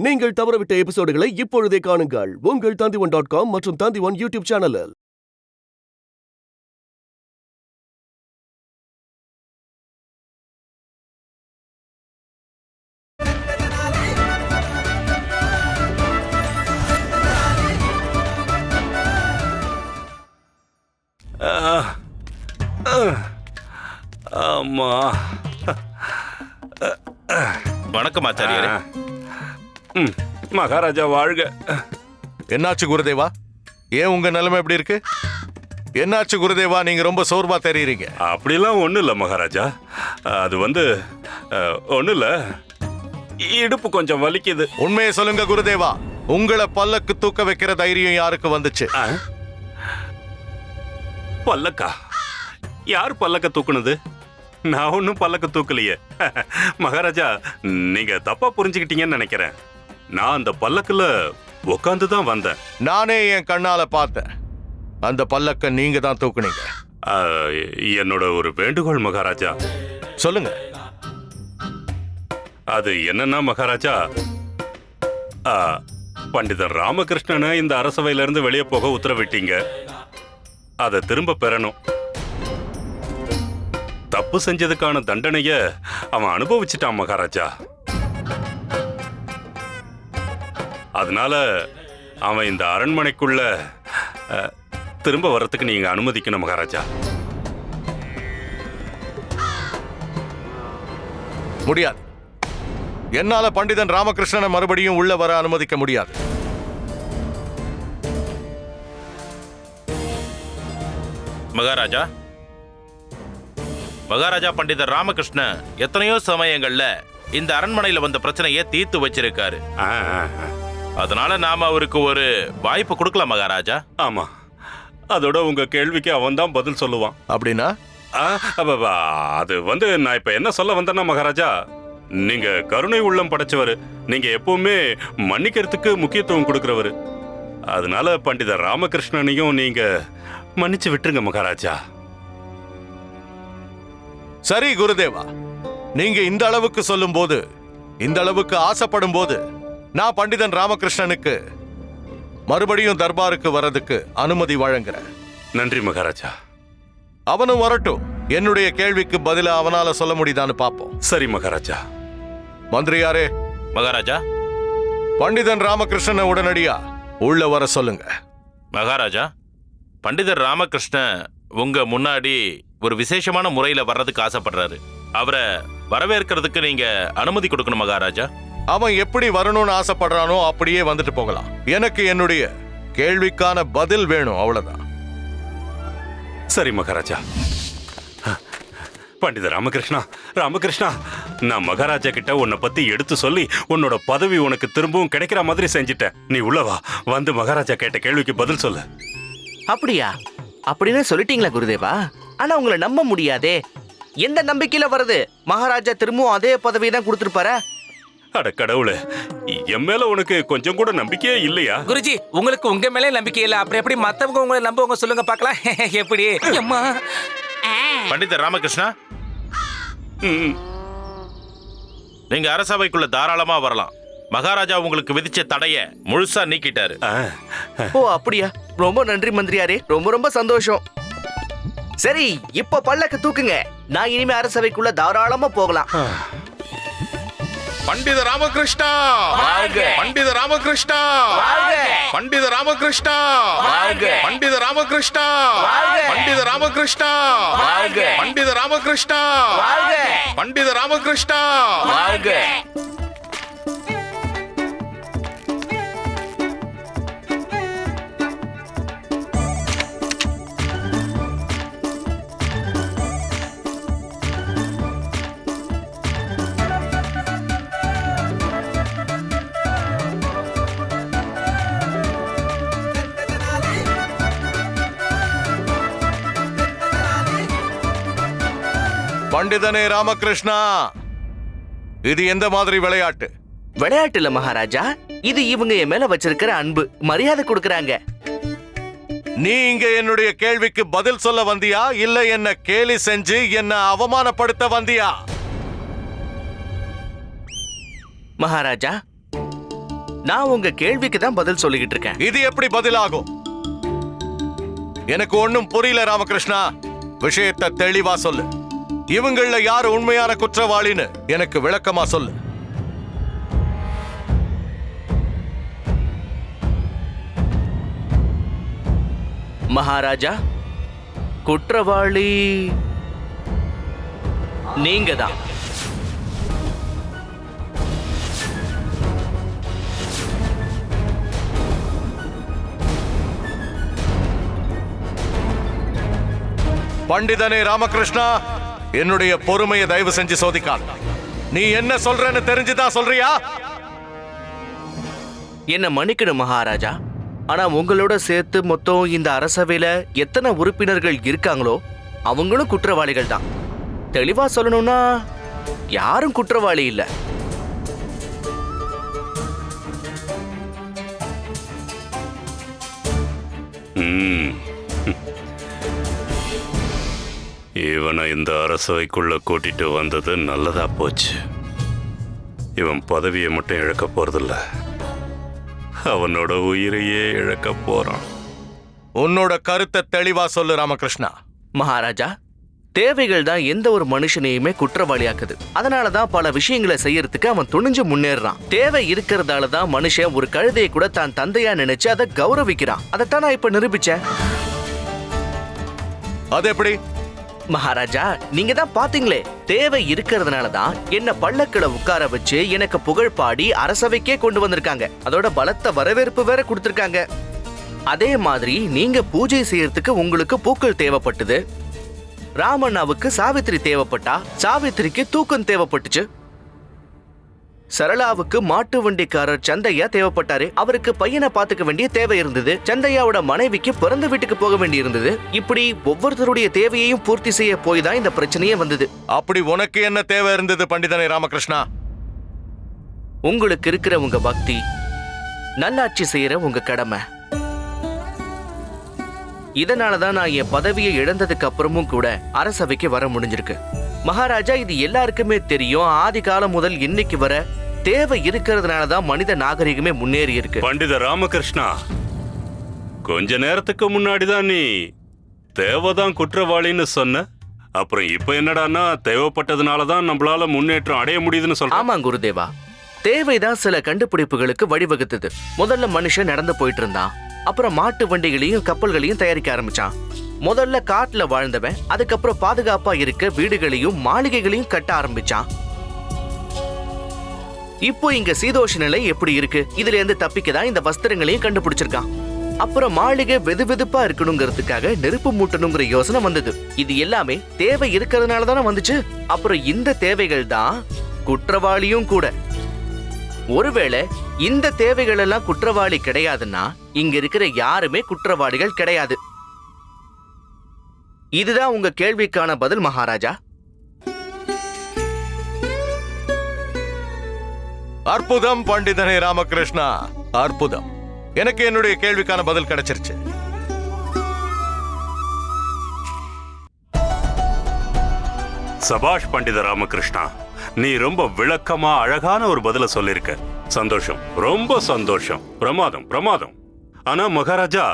நீங்கள் தவறவிட்ட எபிசோடுகளை இப்பொழுதே காணுங்கள் உங்கள் Tandivan.com மற்றும் Tandivan யூடியூப் சேனலில். அம்மா, வணக்கம் ஆச்சாரியரே. மகாராஜா வாழ்க. என்னாச்சு குருதேவா? ஏன் உங்க நிலைமை எப்படி இருக்கு? என்னாச்சு குருதேவா, நீங்க ரொம்ப சோர்வா தெரியுறீங்க. அப்படிலாம் ஒண்ணும் இல்ல மகாராஜா. அது ஒண்ணும் இல்ல, இடுப்பு கொஞ்சம் வலிக்குது. உண்மையை சொல்லுங்க குருதேவா, உங்களை பல்லக்கு தூக்க வைக்கிற தைரியம் யாருக்கு வந்துச்சு? பல்லக்கா? யார் பல்லக்க தூக்குனது? நான் ஒன்னும் பல்லக்க தூக்கலையே. மகாராஜா, நீங்க தப்பா புரிஞ்சுக்கிட்டீங்கன்னு நினைக்கிறேன். நான் அந்த பல்லக்குல உட்காந்து தான் வந்தேன். நானே என் கண்ணால பார்த்தேன். அந்த பல்லக்க நீங்க தான் தூக்குனீங்க. என்னோட ஒரு வேண்டுகோள் மகாராஜா. சொல்லுங்க. அது என்னன்னா மகாராஜா, பண்டிதர் ராமகிருஷ்ணனை இந்த அரசவையில இருந்து வெளியே போக உத்தரவிட்டீங்க. அதை திரும்ப பெறணும். தப்பு செஞ்சதுக்கான தண்டனைய அவன் அனுபவிச்சுட்டான் மகாராஜா. அதனால அவன் இந்த அரண்மனைக்குள்ள திரும்ப வர்றதுக்கு நீங்க அனுமதிக்கணும் மகாராஜா. முடியாது. என்னால பண்டிதன் ராமகிருஷ்ணனை மறுபடியும் உள்ள வர அனுமதிக்க முடியாது. மகாராஜா, பண்டிதர் ராமகிருஷ்ண எத்தனையோ சமயங்கள்ல இந்த அரண்மனையில வந்த பிரச்சனையை தீர்த்து வச்சிருக்காரு. அதனால நாம அவருக்கு ஒரு வாய்ப்பு கொடுக்கலாம் மகாராஜா. ஆமா, அதோட உங்க கேள்விக்கு அவன் தான் பதில் சொல்லுவான். அப்படின்னா அது நான் இப்ப என்ன சொல்ல வந்தேன்னா மகாராஜா, நீங்க கருணை உள்ளம் படைச்சவர். நீங்க எப்பவுமே மன்னிக்கிறதுக்கு முக்கியத்துவம் கொடுக்கிறவர். அதனால பண்டிதர் ராமகிருஷ்ணனையும் நீங்க மன்னிச்சு விட்டுருங்க மகாராஜா. சரி குருதேவா, நீங்க இந்த அளவுக்கு சொல்லும் போது, இந்த அளவுக்கு ஆசைப்படும் போது, நான் பண்டிதன் ராமகிருஷ்ணனுக்கு மறுபடியும் தர்பாருக்கு வர்றதுக்கு அனுமதி வழங்குறேன். நன்றி மகாராஜா. அவனும் வரட்டும். என்னுடைய கேள்விக்கு பதிலா அவனால சொல்ல முடியுதான்னு பாப்போம். சரி மகாராஜா. மந்திரியாரே. மகாராஜா, பண்டிதன் ராமகிருஷ்ணனை உடனடியா உள்ள வர சொல்லுங்க. மகாராஜா, பண்டிதர் ராமகிருஷ்ண உங்க முன்னாடி ஒரு விசேஷமான முறையில வர்றதுக்கு ஆசைப்படுறாரு. அவரை வரவேற்கிறதுக்கு நீங்க அனுமதி கொடுக்கணும் மகாராஜா. அவன் எப்படி வரணும்னு ஆசைப்படுறானோ அப்படியே வந்துட்டு போகலாம். எனக்கு என்னுடைய கேள்விக்கான பதில் வேணும், அவ்வளவுதான். சரி மகாராஜா. பண்டித ராமகிருஷ்ணா, நான் மகாராஜா கிட்ட உன்னை பத்தி எடுத்து சொல்லி உன்னோட பதவி உனக்கு திரும்பவும் கிடைக்கிற மாதிரி செஞ்சிட்டேன். நீ உள்ளவா, வந்து மகாராஜா கேட்ட கேள்விக்கு பதில் சொல்லு. அப்படியா? அப்படின்னு சொல்லிட்டீங்களா குருதேவா? ஆனா உங்களை நம்ப முடியாதே. எந்த நம்பிக்கையில வருது? மகாராஜா திரும்பவும் அதே பதவியை தான் கொடுத்திருப்பாரு. அட கடவுளே, என் மேல உனக்கு கொஞ்சம் கூட நம்பிக்கையே இல்லையா? குருஜி, உங்களுக்கு உங்க மேலே நம்பிக்கை இல்ல, அப்புறம் எப்படி மத்தவங்க உங்களை நம்புவங்க சொல்லுங்க பார்க்கலாம். எப்படி? அம்மா, பண்டிதர் ராமகிருஷ்ணா, நீங்க அரசவைக்குள்ள தாராளமா வரலாம். மகாராஜா உங்களுக்கு விதிச்ச தடைய முழுசா நீக்கிட்டாரு. ஓ அப்படியா? ரொம்ப நன்றி மந்திரியாரே, ரொம்ப ரொம்ப சந்தோஷம். சரி, இப்ப பல்லக்க தூக்குங்க. நான் இனிமே அரசவைக்குள்ள தாராளமா போகலாம். பண்டித ராமகிருஷ்ணா, பண்டித ராமகிருஷ்ணா, பண்டித ராமகிருஷ்ணா, பண்டித ராமகிருஷ்ணா, பண்டித ராமகிருஷ்ணா, பண்டித ராமகிருஷ்ணா, பண்டித ராமகிருஷ்ணா. பண்டிதனே ராமகிருஷ்ணா, இது எந்த மாதிரி விளையாட்டு? விளையாட்டு இல்ல மகாராஜா, இது இவங்க என் மேல வச்சிருக்கிற அன்பு, மரியாதை கொடுக்கறாங்க. நீ இங்க என்னுடைய கேள்விக்கு பதில் சொல்ல வந்தியா, இல்ல என்ன கேலி செஞ்சு என்ன அவமானப்படுத்த வந்தியா? மகாராஜா, நான் உங்க கேள்விக்கு தான் பதில் சொல்லிக்கிட்டு இருக்கேன். இது எப்படி பதிலாகும்? எனக்கு ஒண்ணும் புரியல ராமகிருஷ்ணா. விஷயத்தை தெளிவா சொல்லு. இவங்கள யார் உண்மையான குற்றவாளின்னு எனக்கு விளக்கமா சொல்லு. மகாராஜா, குற்றவாளி நீங்க தான். பண்டிதனே ராமகிருஷ்ணா, என்னுடைய பொறுமையை தயவு செஞ்சு சோதிக்காத. நீ என்ன சொல்றன்னு தெரிஞ்சுதான் சொல்றியா? என்ன மன்னிக்கணும் மகாராஜா, ஆனா உங்களோட சேர்த்து மொத்தம் இந்த அரசவையில எத்தனை உறுப்பினர்கள் இருக்காங்களோ அவங்களும் குற்றவாளிகள் தான். தெளிவா சொல்லணும்னா யாரும் குற்றவாளி இல்ல. ம். இவனை இந்த அரசவைக்குள்ள கூட்டிட்டு வந்தது நல்லதா போச்சு. இவன் பதவியை மட்டும் இழக்க போறதில்ல, அவனோட உயிரையே இழக்க போறான். உன்னோட கருத்தை தெளிவா சொல்லு ராமகிருஷ்ணா. மகாராஜா, தேவைகள் தான் எந்த ஒரு மனுஷனையுமே குற்றவாளியாக்குது. அதனாலதான் பல விஷயங்களை செய்யறதுக்கு அவன் துணிஞ்சு முன்னேறான். தேவை இருக்கிறதால தான் மனுஷன் ஒரு கழுதையை கூட தான் தந்தையா நினைச்சு அதை கௌரவிக்கிறான். அதைத்தான் நான் இப்ப நிரூபிச்சேன். அது எப்படி? மகாராஜா, நீங்க தான் பாத்தீங்களே, தேவை இருக்கிறதுனால தான் என்ன பல்லக்கில உட்கார வச்சு எனக்கு புகழ் பாடி அரசவைக்கே கொண்டு வந்திருக்காங்க. அதோட பலத்த வரவேற்பு வேற கொடுத்திருக்காங்க. அதே மாதிரி நீங்க பூஜை செய்யறதுக்கு உங்களுக்கு பூக்கள் தேவைப்பட்டது. ராமண்ணாவுக்கு சாவித்திரி தேவைப்பட்டா சாவித்திரிக்கு தூக்கம் தேவைப்பட்டுச்சு. சரளாவுக்கு மாட்டு வண்டிக்காரர் சந்தையா தேவைப்பட்டாரு. அவருக்கு பையனை பாத்துக்க வேண்டிய தேவை இருந்தது. சந்தையாவோட மனைவிக்கு பிறந்த வீட்டுக்கு போக வேண்டி இருந்தது. இப்படி ஒவ்வொருத்தருடைய தேவையையும் பூர்த்தி செய்ய போய் தான் இந்த பிரச்சனையே வந்தது. அப்படி உனக்கு என்ன தேவை இருந்தது பண்டிதனே ராமகிருஷ்ணா? உங்களுக்கு இருக்கிற உங்க பக்தி, நல்லாட்சி செய்யற உங்க கடமை. இதனாலதான் நான் என் பதவியை இழந்ததுக்கு அப்புறமும் கூட அரசவைக்கு வர முடிஞ்சிருக்கு. மகாராஜா, இது எல்லாருக்குமே தெரியும். ஆதி காலம் முதல் இன்னைக்கு வர தேவை இருக்கிறதுனாலதான் மனித நாகரிகமே முன்னேறி இருக்கு. பண்டித ராமகிருஷ்ணா, கொஞ்ச நேரத்துக்கு முன்னாடிதான் நீ தேவைதான் குற்றவாளின்னு சொன்ன. அப்புறம் இப்ப என்னடான்னா தேவைப்பட்டதுனாலதான் நம்மளால முன்னேற்றம் அடைய முடியுதுன்னு சொல்ற. ஆமா குருதேவா, தேவைதான் சில கண்டுபிடிப்புகளுக்கு வழிவகுத்தது. முதல்ல மனுஷன் நடந்து போயிட்டு இருந்தான். அப்புறம் மாட்டு வண்டிகளையும் கப்பல்களையும் தயாரிக்க ஆரம்பிச்சான். முதல்ல காட்டுல வாழ்ந்தவன் அதுக்கப்புறம் பாதுகாப்பா இருக்க வீடுகளையும் மாளிகைகளையும் கட்ட ஆரம்பிச்சான். இப்போ இங்க சீதோஷ நிலை எப்படி இருக்கு, இதுல இருந்து தப்பிக்கதான் இந்த வஸ்திரங்களையும் கண்டுபிடிச்சிருக்கான். அப்புறம் மாளிகை வெதுவெதுப்பா இருக்கணுங்கிறதுக்காக நெருப்பு மூட்டணுங்கிற யோசனை வந்தது. இது எல்லாமே தேவை இருக்கிறதுனால தானே வந்துச்சு. அப்புறம் இந்த தேவைகள் தான் குற்றவாளியும் கூட. ஒருவேளை இந்த தேவைகள் எல்லாம் குற்றவாளி கிடையாதுன்னா இங்க இருக்கிற யாருமே குற்றவாளிகள் கிடையாது. இதுதான் உங்க கேள்விக்கான பதில் மகாராஜா. அற்புதம் பண்டிதனே ராமகிருஷ்ணா, அற்புதம். எனக்கு என்னுடைய கேள்விக்கான பதில் கிடைச்சிருச்சு. சபாஷ் பண்டித ராமகிருஷ்ணா, நீ ரொம்ப விளக்கமா அழகான ஒரு பதில சொல்லிருக்க. சந்தோஷம், ரொம்ப சந்தோஷம். பிரமாதம் பிரமாதம். ஆனா மகாராஜா,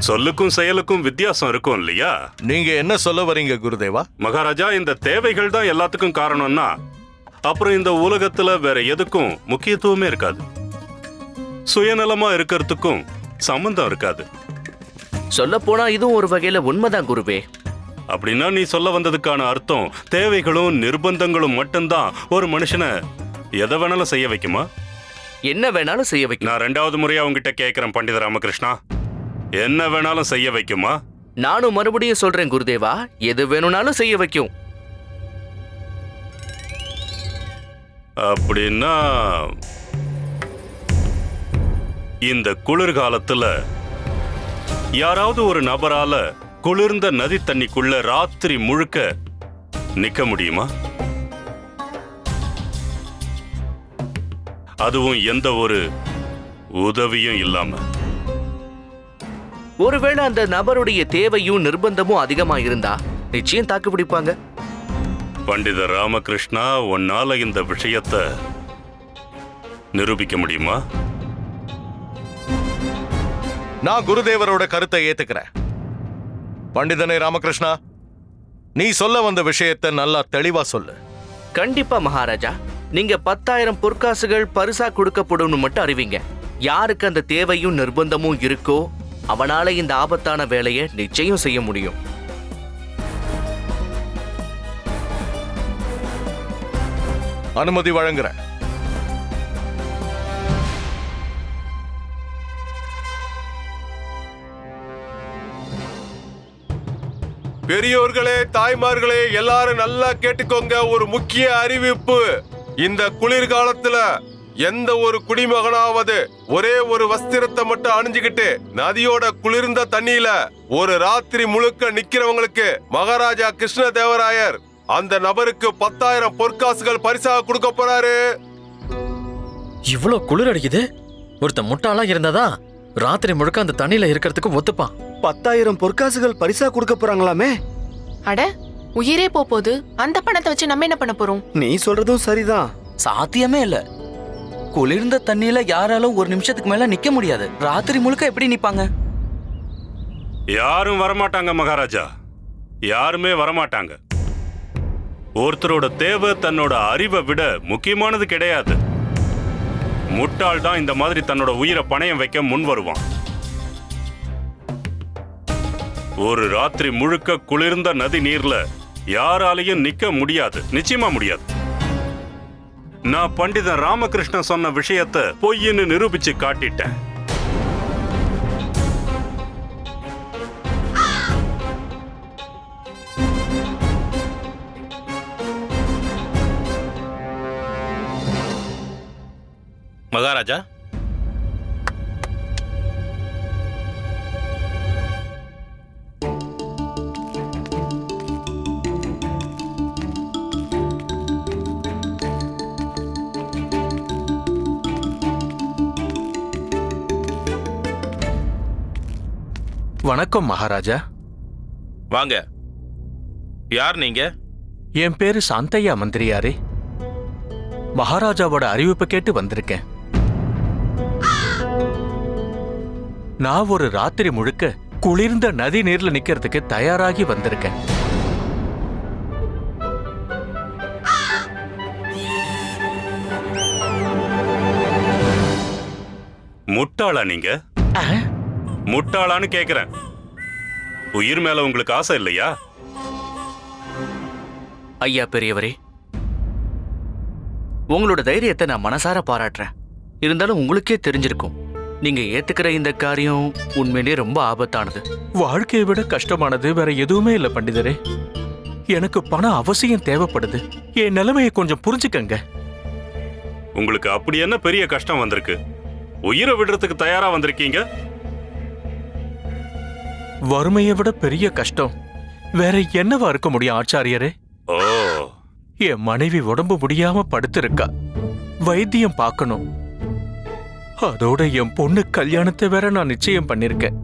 சொல்லுக்கும் செயலுக்கும் வித்தியாசம் இருக்கும் இல்லையா? நீங்க என்ன சொல்ல வரீங்க குருதேவா? மகாராஜா, இந்த தேவைகள் தான் எல்லாத்துக்கும் காரணம்னா அப்புறம் இந்த உலகத்துல வேற எதுக்கும் முக்கியத்துவமே இருக்காது. சுயநலமா இருக்கிறதுக்கும் சம்பந்தம் இருக்காது. சொல்ல போனா இதுவும் ஒரு வகையில உண்மைதான் குருவே. அப்படின்னா நீ சொல்ல வந்ததுக்கான அர்த்தம் தேவைகளும் நிர்பந்தங்களும் மட்டும்தான் ஒரு மனுஷனை எதை வேணாலும் செய்ய வைக்குமா? என்ன வேணாலும் செய்ய வைக்கும். நான் 2வது முறையா உங்ககிட்ட கேட்கிறேன் பண்டித ராமகிருஷ்ணா, என்ன வேணாலும் செய்ய வைக்குமா? நானும் மறுபடியும் சொல்றேன் குருதேவா, எது வேணும்னாலும் செய்ய வைக்கும். அப்படின்னா இந்த குளிர்காலத்துல யாராவது ஒரு நபரால குளிர்ந்த நதி தண்ணிக்குள்ள ராத்திரி முழுக்க நிக்க முடியுமா? அதுவும் எந்த ஒரு உதவியும் இல்லாம. ஒருவேளை அந்த நபருடைய தேவையும் நிர்பந்தமும் அதிகமா இருந்தா நிச்சயம் தாக்கு பிடிப்பாங்க. பண்டித ராமகிருஷ்ணா, உன்னால இந்த விஷயத்தை நிரூபிக்க முடியுமா? நான் குருதேவரோட கருத்தை ஏத்துக்கிறேன். பண்டிதனே ராமகிருஷ்ணா, நீ சொல்ல வந்த விஷயத்தை நல்லா தெளிவா சொல்லு. கண்டிப்பா மகாராஜா. நீங்க 10,000 பொற்காசுகள் பரிசா கொடுக்கப்படும் மட்டும் அறிவிங்க. யாருக்கு அந்த தேவையும் நிர்பந்தமும் இருக்கோ அவனால இந்த ஆபத்தான வேலையை நிச்சயம் செய்ய முடியும். அனுமதி வழங்குறேன். பெரியோர்களே, தாய்மார்களே, எல்லாரும் நல்லா கேட்டுக்கோங்க. ஒரு முக்கிய அறிவிப்பு. இந்த குளிர்காலத்துல எந்த ஒரு குடிமகனாவது ஒரே ஒரு வஸ்திரத்தை மட்டும் அணிஞ்சுக்கிட்டு நதியோட குளிர்ந்த தண்ணியில ஒரு ராத்திரி முழுக்க நிக்கிறவங்களுக்கு மகாராஜா கிருஷ்ணதேவராயர் அந்த நபருக்கு 10,000 பொற்காசுகள் பரிசாக கொடுக்க போறாரு. இவ்ளோ குளிர் அடிக்குது. ஒருத்த முட்டாளா இருந்தாதான் ராத்திரி முழுக்க அந்த தண்ணியில இருக்கிறதுக்கு ஒத்துப்பான். 10,000 பொற்காசுகள் பரிசா கொடுக்க போறாங்களாமே. அட, உயிரே போகுது. அந்த பணத்தை வச்சு நம்ம என்ன பண்ண போறோம்? நீ சொல்றதும் சரிதான். சாத்தியமே இல்ல. குளிர்ந்த தண்ணியில யாராலும் ஒரு நிமிஷத்துக்கு மேல நிக்க முடியாது. ராத்திரி முழுக்க எப்படி நிப்பாங்க? யாரும் வரமாட்டாங்க மகாராஜா, யாருமே வரமாட்டாங்க. ஒருத்தரோட தேவை தன்னோட அறிவை விட முக்கியமானது கிடையாது. முட்டாள் தான் இந்த மாதிரி தன்னோட உயிரை பணயம் வைக்க முன் வருவான். ஒரு ராத்திரி முழுக்க குளிர்ந்த நதி நீர்ல யாராலையும் நிக்க முடியாது, நிச்சயமா முடியாது. நான் பண்டிதன் ராமகிருஷ்ணன் சொன்ன விஷயத்தை பொய்ன்னு நிரூபிச்சு காட்டிட்டேன். மகாராஜா, வணக்கம் மகாராஜா. வாங்க. யார் நீங்க? என் பேரு சாந்தையா மந்திரியாரே. மகாராஜாவோட அறிவிப்பு கேட்டு வந்திருக்கேன். நான் ஒரு ராத்திரி முழுக்க குளிர்ந்த நதி நீர்ல நிக்கிறதுக்கு தயாராகி வந்திருக்கேன். முட்டாளா நீங்க? முட்டாளான்னு கேக்குறேன். உயிர் மேல உங்களுக்கு ஆசை இல்லையா? ஐயா பெரியவரே, உங்களோட தைரியத்தை நான் மனசார பாராட்டுறேன். இருந்தாலும் உங்களுக்கே தெரிஞ்சிருக்கும், நீங்க ஏத்துக்கிற இந்த காரியம் உண்மையிலேயே ரொம்ப ஆபத்தானது. வாழ்க்கையை விட கஷ்டமானது வேற எதுவுமே இல்ல பண்டிதரே. எனக்கு பணம் அவசியம் தேவைப்படுது. என் நிலைமையை கொஞ்சம் புரிஞ்சுக்கங்க. உங்களுக்கு அப்படி என்ன பெரிய கஷ்டம் வந்திருக்கு? உயிரை விடுறதுக்கு தயாரா வந்திருக்கீங்க? வறுமையை விட பெரிய கஷ்டம் வேற என்னவா இருக்க முடியும் ஆச்சாரியரே? ஓ, என் மனைவி உடம்பு முடியாம படுத்திருக்கா. வைத்தியம் பார்க்கணும். அதோட என் பொண்ணு கல்யாணத்தை வேற நான் நிச்சயம் பண்ணிருக்கேன்.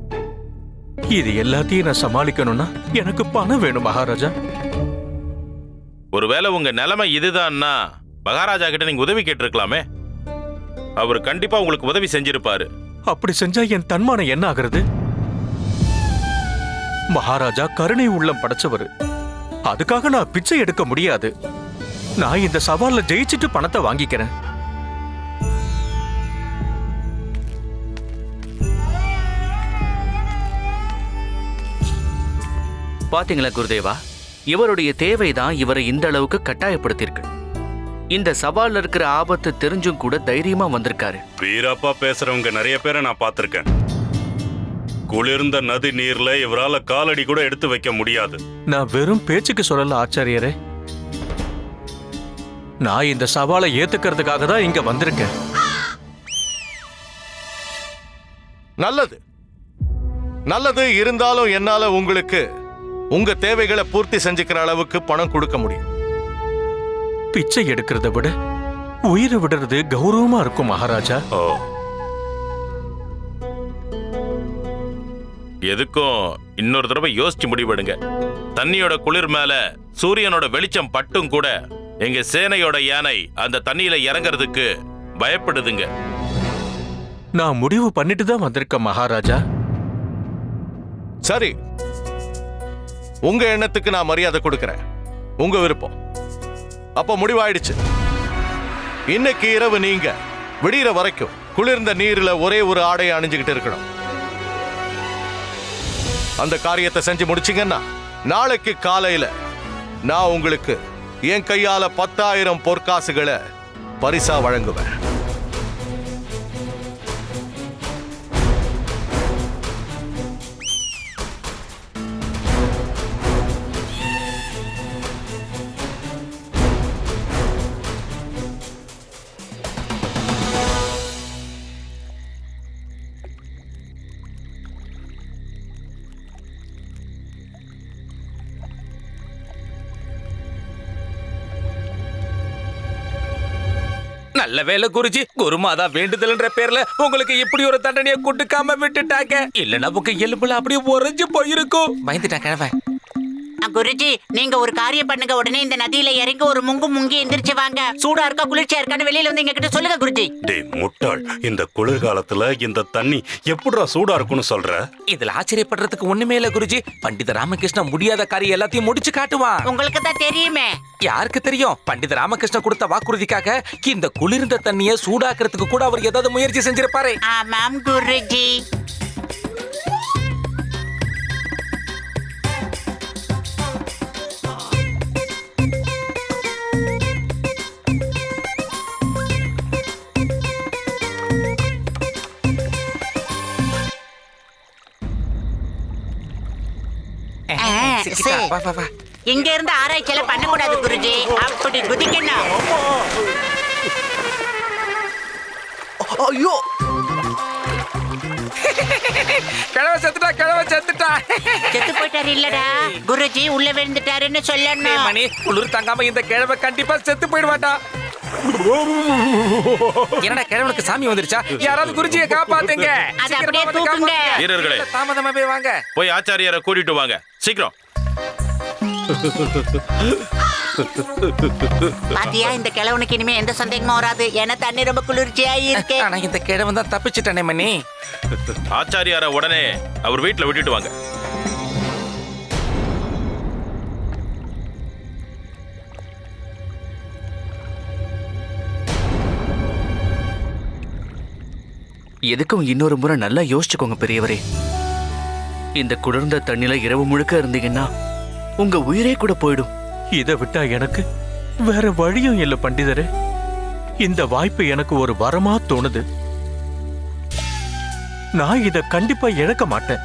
இது எல்லாத்தையும் நான் சமாளிக்கணும்னா எனக்கு பணம் வேணும் மகாராஜா. ஒருவேளை உங்க நிலைமை இதுதான்னா மகாராஜா கிட்ட நீங்க உதவி கேட்டிருக்கலாமே. அவர் கண்டிப்பா உங்களுக்கு உதவி செஞ்சிருப்பாரு. அப்படி செஞ்சா என் தன்மானம் என்ன ஆகுறது? மகாராஜா கருணை உள்ளம் படைச்சவரு. அதுக்காக நான் பிச்சை எடுக்க முடியாது. நான் இந்த சவால்ல ஜெயிச்சிட்டு பணத்தை வாங்கிக்கிறேன். பாத்தீங்களா குருதேவா, இவருடைய தேவைதான் இவரை இந்த அளவுக்கு கட்டாயப்படுத்தியிருக்கு. இந்த சவால்ல இருக்கிற ஆபத்து தெரிஞ்சும் கூட தைரியமா வந்திருக்காரு. வீரப்பா பேசுறவங்க நிறைய பேரை நான் பார்த்திருக்கேன். குளிர்ந்த நதி நீர்ல இவரால காலடி கூட எடுத்து வைக்க முடியாது. நான் வெறும் பேச்சுக்கு சொல்லல ஆச்சாரியரே. நான் இந்த சவாலை ஏத்துக்கிறதுக்காக தான் இங்க வந்திருக்கேன். நல்லது நல்லது. இருந்தாலும் என்னால உங்களுக்கு உங்க தேவைகளை பூர்த்தி செஞ்சுக்கிற அளவுக்கு பணம் கொடுக்க முடியும். பிச்சை எடுக்கிறத விட உயிரை விடுறது கௌரவமா இருக்கும் மகாராஜா. ஓ, எதுக்கும் இன்னொரு தடவை யோசிச்சு முடிவெடுங்க. தண்ணியோட குளிர் மேல சூரியனோட வெளிச்சம் பட்டும் கூட எங்க சேனையோட யானை அந்த தண்ணியில இறங்குறதுக்கு பயப்படுதுங்க. நான் முடிவு பண்ணிட்டு தான் வந்திருக்கேன் மகாராஜா. சரி, உங்க எண்ணத்துக்கு நான் மரியாதை கொடுக்கிறேன். உங்க விருப்பம். அப்ப முடிவாயிடுச்சு. இன்னைக்கு இரவு நீங்க விடிகிற வரைக்கும் குளிர்ந்த நீர்ல ஒரே ஒரு ஆடையை அணிஞ்சுக்கிட்டு இருக்கணும். அந்த காரியத்தை செஞ்சு முடிச்சீங்கன்னா நாளைக்கு காலையில நான் உங்களுக்கு என் கையால 10,000 பொற்காசுகளை பரிசா வழங்குவேன். நல்ல வேலை குருஜி, குருமாதா வேண்டுதல்ன்ற பேர்ல உங்களுக்கு இப்படி ஒரு தண்டனையை கொடுக்காம விட்டுட்டாங்க. இல்லன்னா உங்க எலும்புல அப்படியே உறைஞ்சு போயிருக்கும். பயந்துட்டான் கிழவன். குருஜி, நீங்க ஒரு காரியம் பண்ணுங்க. உடனே இந்த நதியில இறங்கி ஒரு முங்கி எந்திரிச்சு வாங்க. சூடா இருக்கா குளிர்ச்சியா இருக்கான்னு வெளியில வந்து எங்க கிட்ட சொல்லுங்க குருஜி. டேய் முட்டாள், இந்த குளிர்காலத்துல இந்த தண்ணி எப்படிடா சூடா இருக்கும்னு சொல்ற? இதுல ஆச்சரியப்படுறதுக்கு ஒண்ணுமே இல்ல குருஜி. பண்டித ராமகிருஷ்ணன் முடியாத காரியம் எல்லாத்தையும் முடிச்சு காட்டுவான். உங்களுக்கு தான் தெரியுமே. யாருக்கு தெரியும்? பண்டித ராமகிருஷ்ணன் கொடுத்த வாக்குறுதிக்காக இந்த குளிர்ந்த தண்ணியை சூடாக்குறதுக்கு கூட அவர் ஏதாவது முயற்சி செஞ்சிருப்பாரு. ஆமாம் குருஜி. இங்க இருந்து ஆராய்ச்சியில பண்ணக்கூடாது குருஜி. அப்படி குதிக்கணும். ஐயோ, கிழவ செத்துட்டா. செத்து போயிட்டாரு இல்லடா குருஜி, உள்ள விழுந்துட்டாருன்னு சொல்லணும். மணி, குளிர் தாங்காம இந்த கிழவ கண்டிப்பா செத்து போயிடுவாட்டா. என்னடா கிழவனுக்கு சாமி வந்துருச்சா? யாராவது குருஜியை காப்பாத்துங்க. அது அப்படியே தூக்குங்க. வீரர்களே, தாமதமாவே வாங்க. போய் ஆச்சாரியரை கூட்டிட்டு வாங்க சீக்கிரம். பாத்தியா, இந்த கிழவனுக்கு இனிமே எந்த சந்தேகமும் வராது. ஏன்னா தண்ணி ரொம்ப குளிர்ச்சியா இருக்கு. ஆனா இந்த கிழவன் தான் தப்பிச்சுட்டானே மணி. ஆச்சாரியார உடனே அவர் வீட்டுல விட்டுட்டு வாங்க. எதுக்கும் இன்னொரு முறை நல்லா யோசிச்சுக்கோங்க பெரியவரே. இந்த குளிர்ந்த தண்ணில இரவு முழுக்க இருந்தீங்கன்னா உங்க உயிரே கூட போயிடும். இதை விட்டா எனக்கு வேற வழியும் இல்ல பண்டிதரே. இந்த வாய்ப்பு எனக்கு ஒரு வரமா தோணுது. நான் இத கண்டிப்பா இழக்க மாட்டேன்.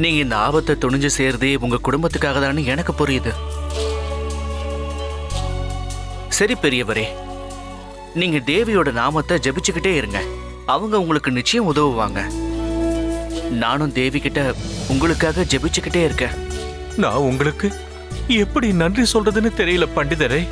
நீங்க இந்த ஆபத்தை துணிஞ்சு சேர்றதே உங்க குடும்பத்துக்காக தானே எனக்கு புரியுது. சரி பெரியவரே, நீங்க தேவியோட நாமத்தை ஜபிச்சுக்கிட்டே இருங்க. அவங்க உங்களுக்கு நிச்சயம் உதவுவாங்க. நானும் தேவி கிட்ட உங்களுக்காக ஜபிச்சுக்கிட்டே இருக்கேன். நான் உங்களுக்கு எப்படி நன்றி சொல்றதுன்னு தெரியல பண்டிதரே.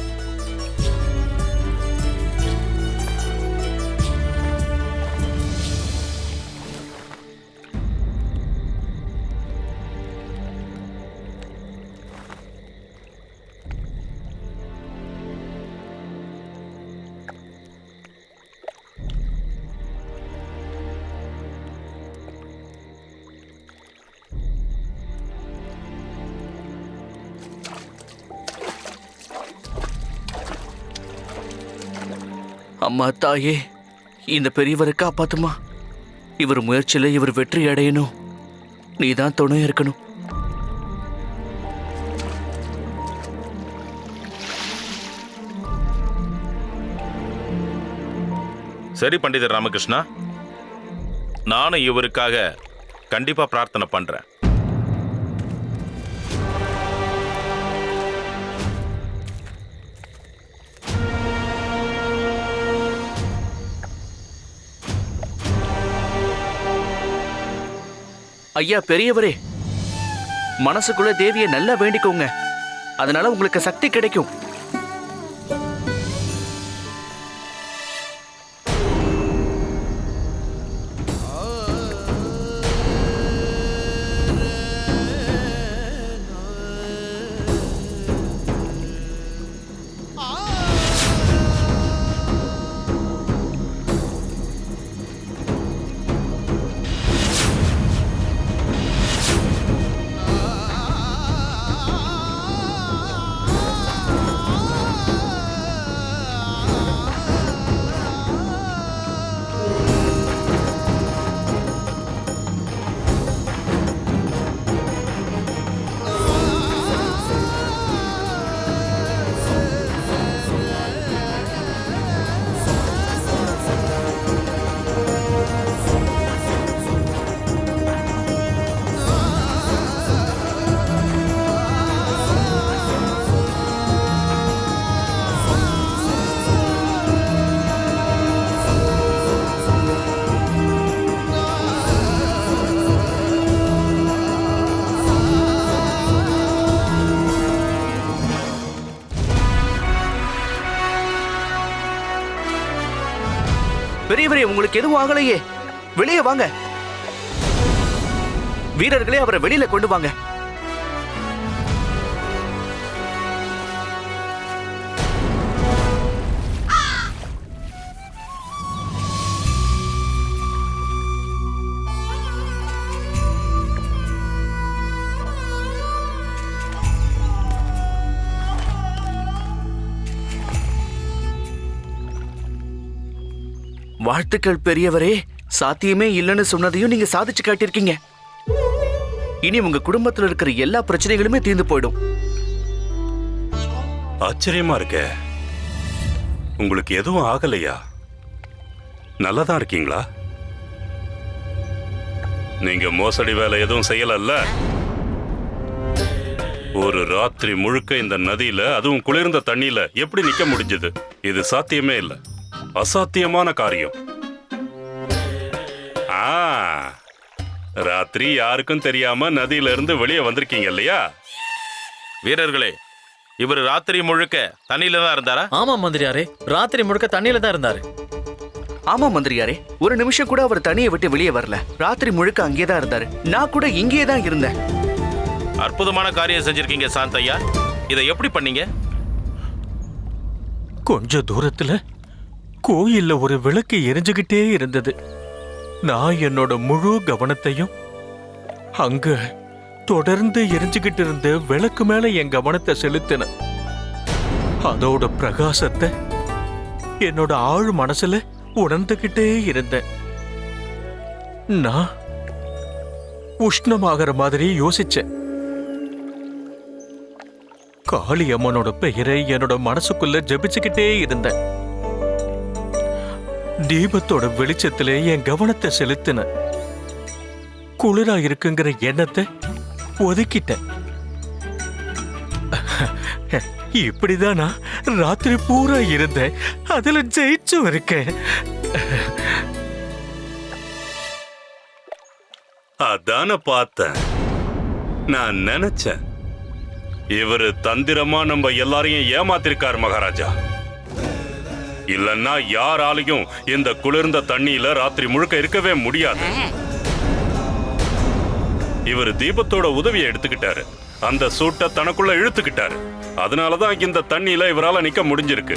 அம்மா தாயே, இந்த பெரியவரை காப்பாத்துமா. இவர் முயற்சியில இவர் வெற்றி அடையணும். நீதான் துணை இருக்கணும். சரி பண்டிதர் ராமகிருஷ்ணா, நானும் இவருக்காக கண்டிப்பா பிரார்த்தனை பண்றேன். ஐயா பெரியவரே, மனசுக்குள்ள தேவியை நல்லா வேண்டிக்கோங்க. அதனால உங்களுக்கு சக்தி கிடைக்கும். பெரியவரே, உங்களுக்கு எதுவும் ஆகலையே? வெளியே வாங்க. வீரர்களே, அவரை வெளியில கொண்டு வாங்க. வாழ்த்துக்கள் பெரியவரே. சாத்தியமே இல்லைன்னு சொன்னதையும் நீங்க சாதிச்சு காட்டியிருக்கீங்க. இனி உங்க குடும்பத்துல இருக்கிற எல்லா பிரச்சனைகளுமே தீர்ந்து போயிடும். ஆச்சரியமா இருக்க. உங்களுக்கு எதுவும் ஆகலையா? நல்லாதான் இருக்கீங்களா? நீங்க மோசடி வேலை எதுவும் செய்யலல்ல? ஒரு ராத்திரி முழுக்க இந்த நதியில, அதுவும் குளிர்ந்த தண்ணியில எப்படி நிக்க முடிஞ்சது? இது சாத்தியமே இல்லை, அசாத்தியமான காரியம். ராத்திரி யாருக்கும் தெரியாம நதியில இருந்து வெளியே வந்திருக்கீங்க இல்லையா? வீரர்களே, இவர் ராத்திரி முழுக்க தண்ணியில தான் இருந்தாரா? ஆமா மந்திரியாரே, ராத்திரி முழுக்க தண்ணியில தான் இருந்தாரு. ஆமா மந்திரியாரே, ஒரு நிமிஷம் கூட அவர் தண்ணியை விட்டு வெளியே வரல. ராத்திரி முழுக்க அங்கேயே தான் இருந்தாரு. நான் கூட இங்கேயே தான் இருந்தேன். அற்புதமான காரியம் செஞ்சிருக்கீங்க சாந்தையா. இதை எப்படி பண்ணீங்க? கொஞ்ச தூரத்துல கோயில்ல ஒரு விளக்கு எரிஞ்சுகிட்டே இருந்தது. நான் என்னோட முழு கவனத்தையும் அங்க தொடர்ந்து எரிஞ்சுகிட்டு இருந்த விளக்கு மேல என் கவனத்தை செலுத்தினேன். அதோட பிரகாசத்தை என்னோட ஆழ் மனசுல உணர்ந்துகிட்டே இருந்தேன். நான் உஷ்ணமாகற மாதிரி யோசிச்சேன். காளியம்மனோட பெயரை என்னோட மனசுக்குள்ள ஜபிச்சுக்கிட்டே இருந்தேன். தீபத்தோட வெளிச்சத்திலே என் கவனத்தை செலுத்தின. குளிரா இருக்குங்கிற எண்ணத்தை ஒதுக்கிட்டேன். இப்படிதான் நான் ராத்திரி பூரா இருந்தேன். அதுல ஜெயிச்சும் இருக்கேன். அதான பார்த்தேன். நான் நினைச்சேன், இவரு தந்திரமா நம்ம எல்லாரையும் ஏமாத்திருக்காரு மகாராஜா. இல்லன்னா யாராலையும் இந்த குளிர்ந்த தண்ணியில ராத்திரி முழுக்க இருக்கவே முடியாது. இவர் தீபத்தோட உதவியை எடுத்துக்கிட்டாரு, அந்த சூட்டை தனக்குள்ள இழுத்துக்கிட்டாரு. அதனாலதான் இந்த தண்ணியில இவரால நிக்க முடிஞ்சிருக்கு.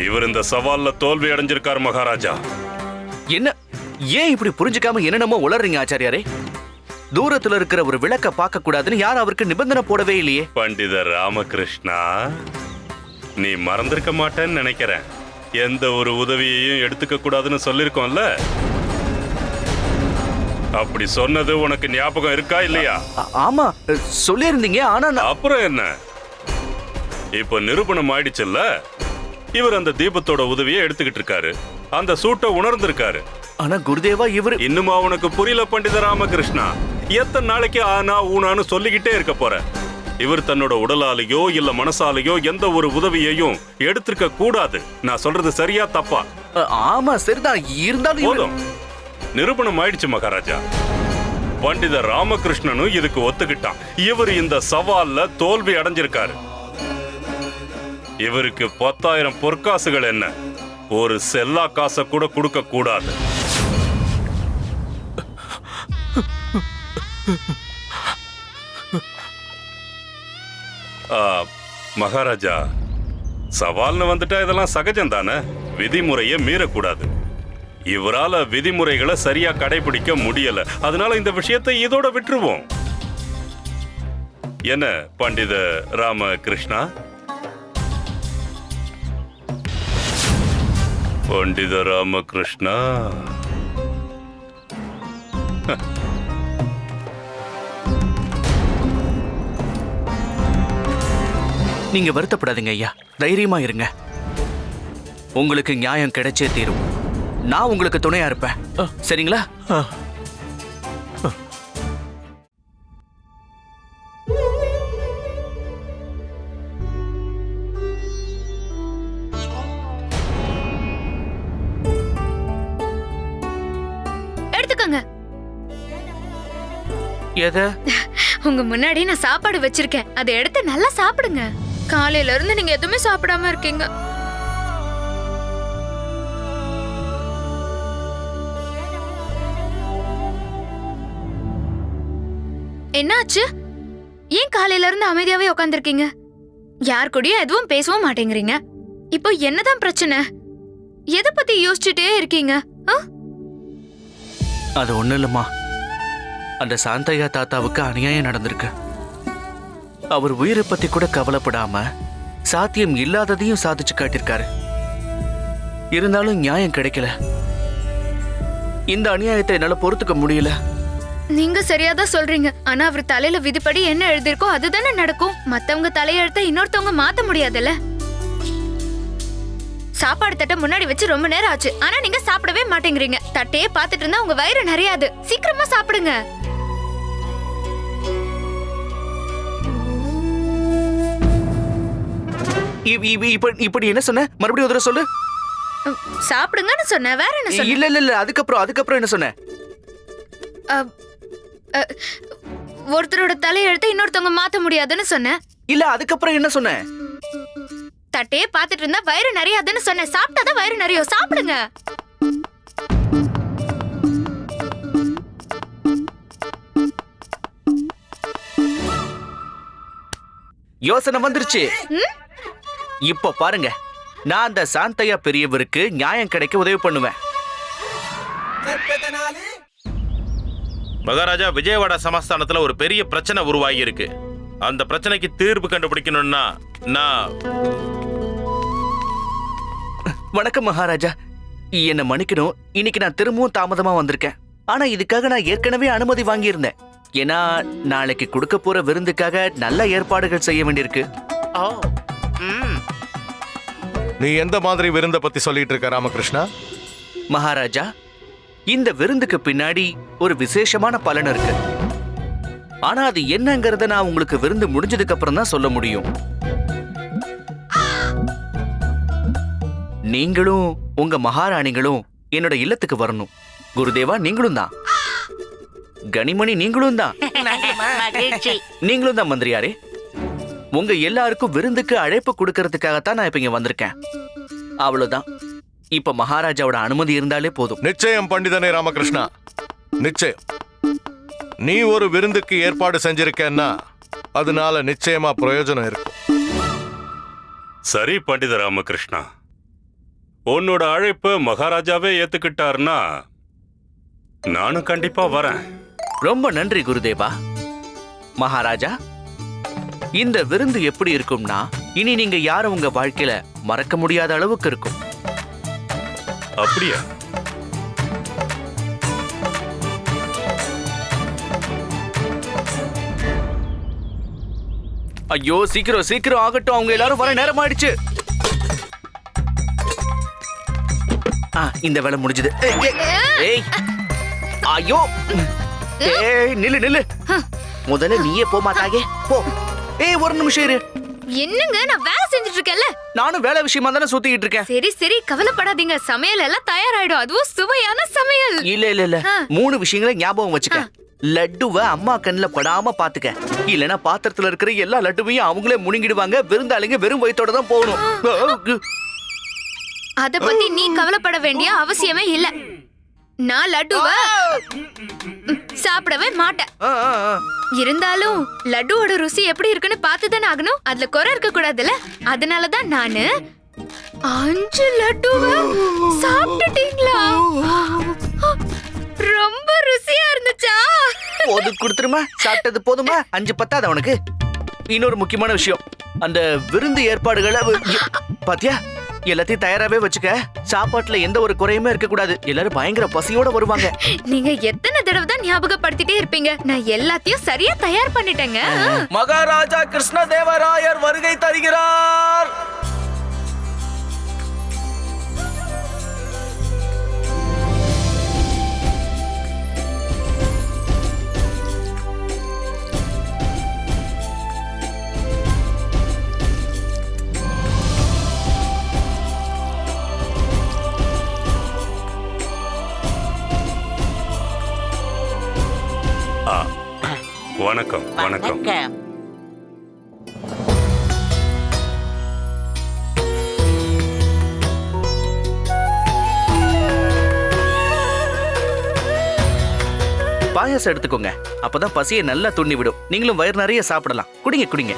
இவர் இந்த சவால்ல தோல்வி அடைஞ்சிருக்காரு மகாராஜா. என்ன, ஏன் இப்படி புரிஞ்சுக்காம என்னென்னமோ உளறீங்க ஆச்சாரியாரே? தூரத்துல இருக்கிற ஒரு விளக்க பார்க்க கூடாதுன்னு யாரும் அவருக்கு நிபந்தனை போடவே இல்லையே. பண்டிதர் ராமகிருஷ்ணா, நீ மறந்திருக்க மாட்டேன்னு நினைக்கிறேன். எந்த ஒரு உதவியையும் எடுத்துக்க கூடாதுன்னு சொல்லிருக்கோம்ல? அப்படி சொன்னது உனக்கு ஞாபகம் இருக்கா இல்லையா? ஆமா, சொல்லியிருந்தீங்க. ஆனா அப்புறம் என்ன, இப்ப நிரூபணம் ஆயிடுச்சுல்ல. இவர் அந்த தீபத்தோட உதவியை எடுத்துக்கிட்டு இருக்காரு, அந்த சூட்டை உணர்ந்திருக்காரு. ஆனா குருதேவா, இவர் இன்னுமா உனக்கு புரியல பண்டித ராமகிருஷ்ணா? எத்தனை நாளைக்கு ஆனா ஊனான்னு சொல்லிக்கிட்டே இருக்க போற? இவர் தன்னோட உடலாலேயோ இல்ல மனசாலேயோ எந்த ஒரு உதவியையும் எடுத்திருக்க கூடாது. நான் சொல்றது சரியா தப்பா? ஆமா சரிதான். இருந்தாலும் போதும், நிரூபணம் ஆயிடுச்சு மகாராஜா. பண்டித ராமகிருஷ்ணனும் இதுக்கு ஒத்துக்கிட்டான். இவர் இந்த சவால்ல தோல்வி அடைஞ்சிருக்காரு. இவருக்கு 10,000 பொற்காசுகள் என்ன, ஒரு செல்லா காசை கூட கொடுக்க கூடாது. மகாராஜா, சவால்னு வந்துட்டா இதெல்லாம் சகஜம் தானே. விதிமுறையை மீறக்கூடாது. இவரால விதிமுறைகளை சரியா கடைபிடிக்க முடியல. அதனால இந்த விஷயத்தை இதோட விட்டுருவோம். என்ன பண்டித ராமகிருஷ்ணா? பண்டித ராமகிருஷ்ணா, நீங்க வருத்தப்படாதீங்க ஐயா, தைரியமா இருங்க. உங்களுக்கு நியாயம் கிடைச்சே தீரும். நான் உங்களுக்கு துணையா இருப்பேன், சரிங்களா? எடுத்துக்கோங்க. எதை? உங்க முன்னாடி நான் சாப்பாடு வச்சிருக்கேன், அதை எடுத்து நல்லா சாப்பிடுங்க. காலையில இருந்து நீங்க எதுவுமே சாப்பிடாம இருக்கீங்க. என்னாச்சு? ஏன் காலையில இருந்து அமைதியாவே உட்காந்துருக்கீங்க? யார் கூடயும் எதுவும் பேசவும் மாட்டேங்கிறீங்க. இப்போ என்னதான் பிரச்சனை? எதை பத்தி யோசிச்சுட்டே இருக்கீங்க? அது ஒண்ணு இல்லம்மா, அந்த சாந்தையா தாத்தாவுக்கு அநியாயம் நடந்திருக்கு. அவர் உயிரை பத்தி கூட கவலைப்படாம சாத்தியம் இல்லாததையும் சாதிச்சு காட்டியிருக்காரு. இருந்தாலும் நியாயம் கிடைக்கல. இந்த அநியாயத்தை என்னால பொறுத்துக்க முடியல. நீங்க சரியாதான் சொல்றீங்க. ஆனா அவர் தலையில விதிப்படி என்ன எழுதிருக்கோ அதுதானே நடக்கும். மத்தவங்க தலையெழுத்த இன்னொருத்தவங்க மாத்த முடியாதுல்ல. சாப்பாடு தட்டை முன்னாடி வச்சு ரொம்ப நேரம் ஆச்சு, ஆனா நீங்க சாப்பிடவே மாட்டேங்கிறீங்க. தட்டையே பாத்துட்டு இருந்தா உங்க வயிறு நிறையாது. சீக்கிரமா சாப்பிடுங்க. இப்படி என்ன சொன்ன? மறுபடியும் ஒரு தடவை சொல்லு. சாப்பிடுங்கன்னு சொன்ன. வேற என்ன சொன்ன? இல்ல அதுக்கப்புறம் என்ன சொன்ன? ஒருத்தரோட தலையெழுத்த இன்னொருத்தவங்க மாத்த முடியாதுன்னு சொன்ன. இல்ல அதுக்கப்புறம் என்ன சொன்ன? தட்டையே பாத்துட்டு இருந்தா வயிறு நிறையாதுன்னு சொன்ன. சாப்பிட்டாதான் வயிறு நிறையும். சாப்பிடுங்க. யோசனை வந்துருச்சு. இப்ப பாருங்க, நான் அந்த சாந்தையா பெரியவருக்கு நியாயம் கிடைக்க உதவி பண்ணுவேன். மகாராஜா, விஜயவாடா சமஸ்தானத்துல ஒரு பெரிய பிரச்சனை உருவாகி இருக்கு. அந்த பிரச்சனைக்கு தீர்வு கண்டுபிடிக்கணும்னா நான்... வணக்கம் மகாராஜா, என்ன மன்னிக்கணும். இன்னைக்கு நான் திரும்பவும் தாமதமா வந்திருக்கேன். ஆனா இதுக்காக நான் ஏற்கனவே அனுமதி வாங்கியிருந்தேன். ஏன்னா நாளைக்கு கொடுக்க போற விருந்துக்காக நல்ல ஏற்பாடுகள் செய்ய வேண்டியிருக்கு. நீ எந்த மாதிரி விருந்தை பத்தி சொல்லிட்டு இருக்க ராமகிருஷ்ணா? மகாராஜா, இந்த விருந்துக்கு பின்னாடி ஒரு விசேஷமான பலன் இருக்கு. ஆனா அது என்னங்கறத நான் உங்களுக்கு விருந்து முடிஞ்சதுக்கு அப்புறம் தான் சொல்ல முடியும். நீங்களும் உங்க மகாராணிகளும் என்னோட இல்லத்துக்கு வரணும். குருதேவா நீங்களும் தான். கனிமணி நீங்களும் தான். நீங்களும் தான் மந்திரியாரே. உங்க எல்லாருக்கும் விருந்துக்கு அழைப்பு கொடுக்கறதுக்காகத்தான் நான் இப்ப இங்க வந்திருக்கேன். அவ்வளவுதான். இப்ப மகாராஜாவோட அனுமதி இருந்தாலே போதும். நிச்சயம் பண்டிதனே ராமகிருஷ்ணா, நிச்சயம். நீ ஒரு விருந்துக்கு ஏற்பாடு செஞ்சிருக்கேன்னா அதனால நிச்சயமா பிரயோஜனம் இருக்கும். சரி பண்டித ராமகிருஷ்ணா, உன்னோட அழைப்ப மகாராஜாவே ஏத்துக்கிட்டாருன்னா நானும் கண்டிப்பா வரேன். ரொம்ப நன்றி குருதேவா. மகாராஜா, இந்த விருந்து எப்படி இருக்கும்னா இனி நீங்க யாரும் உங்க வாழ்க்கையில மறக்க முடியாத அளவுக்கு இருக்கும். அப்படியா? ஐயோ, சீக்கிரம் ஆகட்டும். அவங்க எல்லாரும் வர நேரம் ஆயிடுச்சு. இந்த வேலை முடிஞ்சது. ஏய், ஐயோ, ஏய், நில்லு. முதல்ல நீயே போ மாட்டாயே, போ. ஏய், ஒரு நிமிஷம் இரு. என்னங்க, நான் வேலை செஞ்சுட்டு இருக்கேன்ல. நானும் வேலை விஷயமா தானே சுத்திக்கிட்டு இருக்கேன். சரி கவலைப்படாதீங்க. சமையல் எல்லாம் தயாராயிடும். அதுவும் சுவையான சமையல். இல்ல 3 விஷயங்களை ஞாபகம் வச்சுக்க. லட்டுவை அம்மா கண்ணுல படாம பாத்துக்க. இல்லனா பாத்திரத்துல இருக்கிற எல்லா லட்டுவையும் அவங்களே முழுங்கிடுவாங்க. விருந்தாளிங்க வெறும் வயித்தோட தான் போகணும். அத பத்தி நீ கவலைப்பட வேண்டிய அவசியமே இல்ல. நான் லட்டுவை சாப்பிடவே மாட்டேன். இருந்தாலும் லட்டுவோட ருசி எப்படி இருக்குன்னு பார்த்துதானே ஆகணும். அதுல குறை இருக்க கூடாதுல்ல. அதனாலதான் நானு 5 லட்டுவை சாப்பிட்டுட்டீங்களா? ரொம்ப ருசியா இருந்துச்சா? போது கொடுத்துருமா. சாப்பிட்டது போதுமா? 5 பத்தாது அவனுக்கு. இன்னொரு முக்கியமான விஷயம், அந்த விருந்து ஏற்பாடுகளை பாத்தியா, எல்லாத்தையும் தயாராவே வச்சுக்க. சாப்பாட்டுல எந்த ஒரு குறையுமே இருக்க கூடாது. எல்லாரும் பயங்கர பசியோட வருவாங்க. நீங்க எத்தனை தடவை தான் ஞாபகப்படுத்திட்டே இருப்பீங்க. நான் எல்லாத்தையும் சரியா தயார் பண்ணிட்டேங்க. மகாராஜா கிருஷ்ணதேவராயர் வருகை தருகிறார். வணக்கம். பாயாசம் அதிரசம் எடுத்துக்கோங்க. அப்பதான் பசியை நல்லா துண்ணி விடும். நீங்களும் வயிறு நிறைய சாப்பிடலாம். குடிங்க குடிங்க.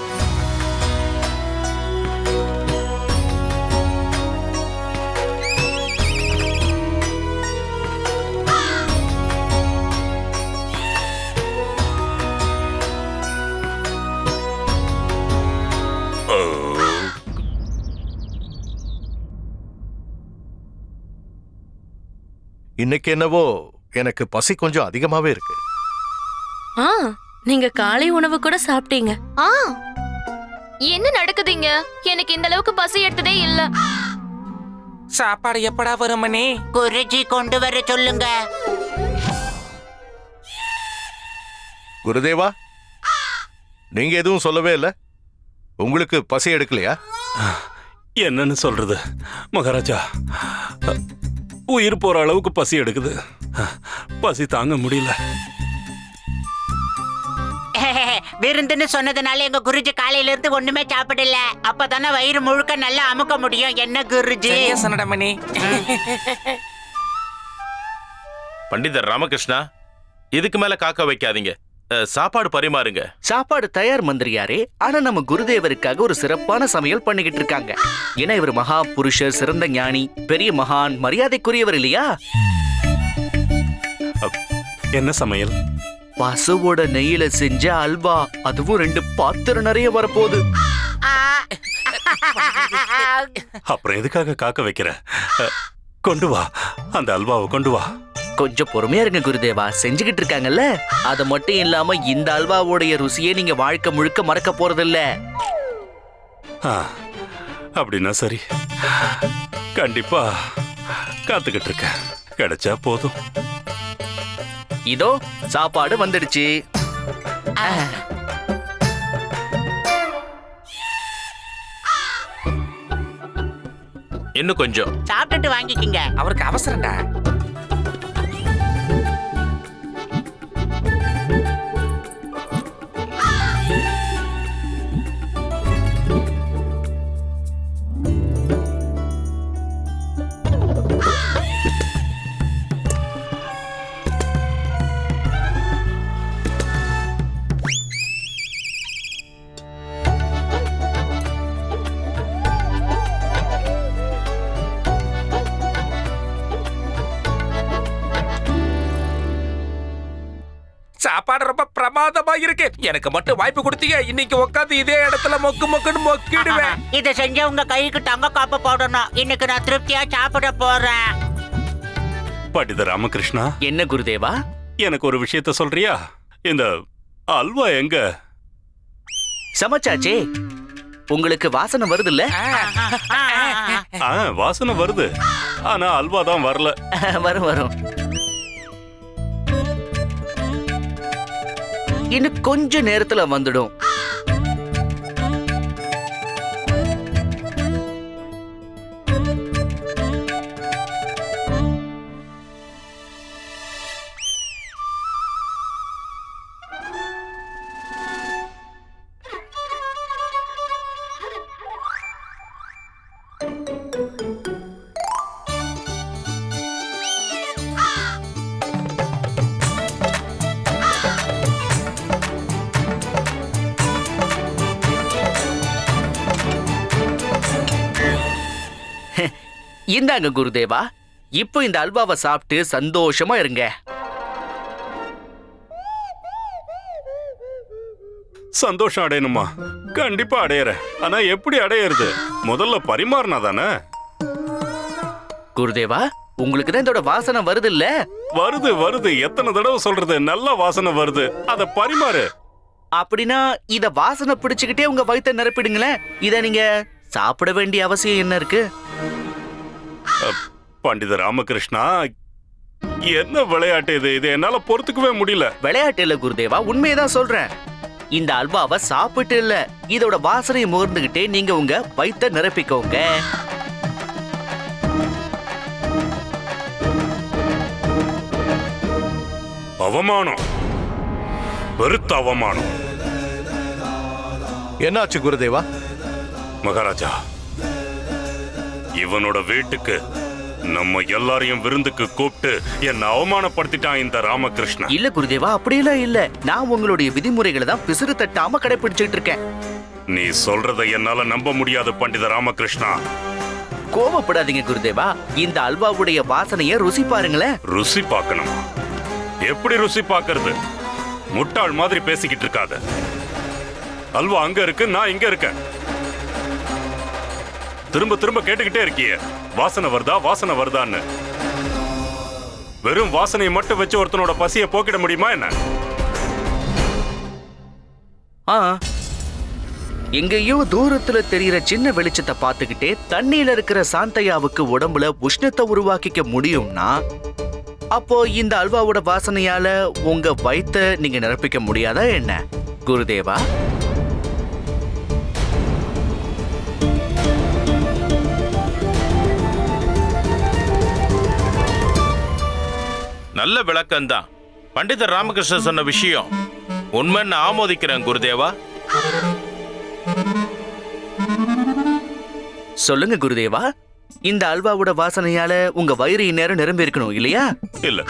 இன்னைக்கு என்னவோ எனக்கு பசி கொஞ்சம் அதிகமாவே இருக்கு. நீங்க காலை உணவு கூட சாப்பிட்டீங்க. என்ன நடக்குதுங்க? எனக்கு இந்த அளவுக்கு பசி எடுத்ததே இல்ல. சாப்பாடு எப்படா வருமனே? குருஜி கொண்டு வர சொல்லுங்க. குருதேவா, நீங்க எதுவும் சொல்லவே இல்ல. உங்களுக்கு பசி எடுக்கலையா? என்னன்னு சொல்றது மகாராஜா, உயிர் போற அளவுக்கு பசி எடுக்குது. பசி தாங்க முடியல. விருந்துன்னு சொன்னதுனால எங்க குருஜி காலையில இருந்து ஒண்ணுமே சாப்பிடல. அப்பதானே வயிறு முழுக்க நல்லா அமுக்க முடியும். என்ன குருஜி? சொன்னடமணி. பண்டிதர் ராமகிருஷ்ணா, இதுக்கு மேல காக்க வைக்காதீங்க. சாப்பாடு பரிமாறுங்க. சாப்பாடு தயார் மந்திரியாரே. ஆனா நம்ம குருதேவருக்காக ஒரு சிறப்பான சமையல் பண்ணிக்கிட்டு இருக்காங்க. ஏன்னா இவர் மகா புருஷர், சிறந்த ஞானி, பெரிய மகான், மரியாதைக்குரியவர் இல்லையா? என்ன சமையல்? பசுவோட நெய்யில செஞ்ச அல்வா, அதுவும் 2 பாத்திரம் நிறைய வரப்போகுது. அப்புறம் எதுக்காக காக்க வைக்கிற? கொண்டு வா, அந்த அல்வாவை கொண்டு வா. கொஞ்சம் பொறுமையா இருங்க குருதேவா, செஞ்சுக்கிட்டு இருக்காங்கல்ல. அது மட்டும் இல்லாம இந்த அல்வாவோடைய ருசியை நீங்க வாழ்க்கை முழுக்க மறக்க போறதில்ல. அப்படின்னா சரி, கண்டிப்பா காத்துக்கிட்டு இருக்கேன். கிடைச்சா போதும். இதோ சாப்பாடு வந்துடுச்சு. இன்னும் கொஞ்சம் சாப்பிட்டுட்டு வாங்கிக்கிங்க. அவருக்கு அவசரம்டா. சாப்பாடு ரொம்ப பிரமாதமா இருக்கு. எனக்கு மட்டும் வாய்ப்பு கொடுத்தீங்க, இன்னைக்கு உட்காந்து இதே இடத்துல மொக்கு மொக்குன்னு மொக்கிடுவேன். இத செஞ்ச உங்க கைக்கு தங்க காப்பு போடணும். இன்னைக்கு நான் திருப்தியா சாப்பிட போறேன். பண்டிதர் ராமகிருஷ்ணா. என்ன குருதேவா? எனக்கு ஒரு விஷயத்த சொல்றியா? இந்த அல்வா எங்க? சமைச்சாச்சே. உங்களுக்கு வாசனை வருது இல்ல? வாசனை வருது, ஆனா அல்வா தான் வரல. வரும் வரும். இன்னும் கொஞ்ச நேரத்துல வந்துடும். இந்தாங்க குருதேவா, இப்போ இந்த அல்வாவை சாப்பிட்டு சந்தோஷமா இருங்க. சந்தோஷம் அடையணுமா? கண்டிப்பா அடையறேன். ஆனா எப்படி அடையறது? முதல்ல பரிமாறினா தானே. குருதேவா, உங்களுக்கு தான் இதோட வாசனை வருது இல்ல? வருது வருது, எத்தனை தடவை சொல்றது? நல்ல வாசனை வருது, அத பரிமாறு. அப்படின்னா இத வாசனை பிடிச்சுக்கிட்டே உங்க வயித்தை நிரப்பிடுங்களேன். இத நீங்க சாப்பிட வேண்டிய அவசியம் என்ன இருக்கு? பண்டிதர் ராமகிருஷ்ணா, என்ன விளையாட்டு இது? இது என்னால பொறுத்துக்கவே முடியல. விளையாட்டு இல்ல குருதேவா, உண்மையதான் சொல்றேன். இந்த அல்வாவை சாப்பிட்டு இல்ல, இதோட வாசனையை முகர்ந்துகிட்டே நீங்க உங்க வயித்தை நிரப்பிக்கோங்க. அவமானம், பெருத்த அவமானம். என்னாச்சு குருதேவா? மகாராஜா, இவனோட வீட்டுக்கு நம்ம எல்லாரையும் விருந்துக்கு கூப்பிட்டு என்ன அவமானப்படுத்திட்டான் இந்த ராமகிருஷ்ணன். இல்ல குருதேவா, அப்படியெல்லாம் இல்ல. நான் உங்களுடைய விதிமுறைகளை தான் பிசுறு தட்டாம கடைபிடிச்சிட்டு இருக்கேன். நீ சொல்றதை என்னால நம்ப முடியாது பண்டித ராமகிருஷ்ணா. கோபப்படாதீங்க குருதேவா, இந்த அல்வாவுடைய வாசனைய ருசி பாருங்களேன். ருசி பார்க்கணுமா? எப்படி ருசி பார்க்கறது? முட்டாள் மாதிரி பேசிக்கிட்டு இருக்காத. அல்வா அங்க இருக்கு, நான் இங்க இருக்கேன். திரும்ப திரும்ப கேட்டுக்கிட்டே இருக்கியே, வாசனை வருதா வாசனை வருதான்னு. வெறும் வாசனையை மட்டும் வச்சு ஒருத்தனோட பசியை போக்கிட முடியுமா என்ன? எங்கேயோ தூரத்துல தெரியற சின்ன வெளிச்சத்தை பார்த்துக்கிட்டே தண்ணியில இருக்கிற சாந்தையாவுக்கு உடம்புல உஷ்ணத்தை உருவாக்கிக்க முடியும்னா, அப்போ இந்த அல்வாவோட வாசனையால உங்க வயித்தை நீங்க நிரப்பிக்க முடியாதா என்ன குருதேவா? நல்ல விளக்கம்தான். பண்டிதர் ராமகிருஷ்ணன் சொன்ன விஷயம் உண்மைன்னு ஆமோதிக்கிறேன் குருதேவா. சொல்லுங்க குருதேவா, இந்த அல்வாவோட வாசனையால உங்க வயிறு இந்நேரம் நிரம்பி இருக்கணும் இல்லையா? இல்ல.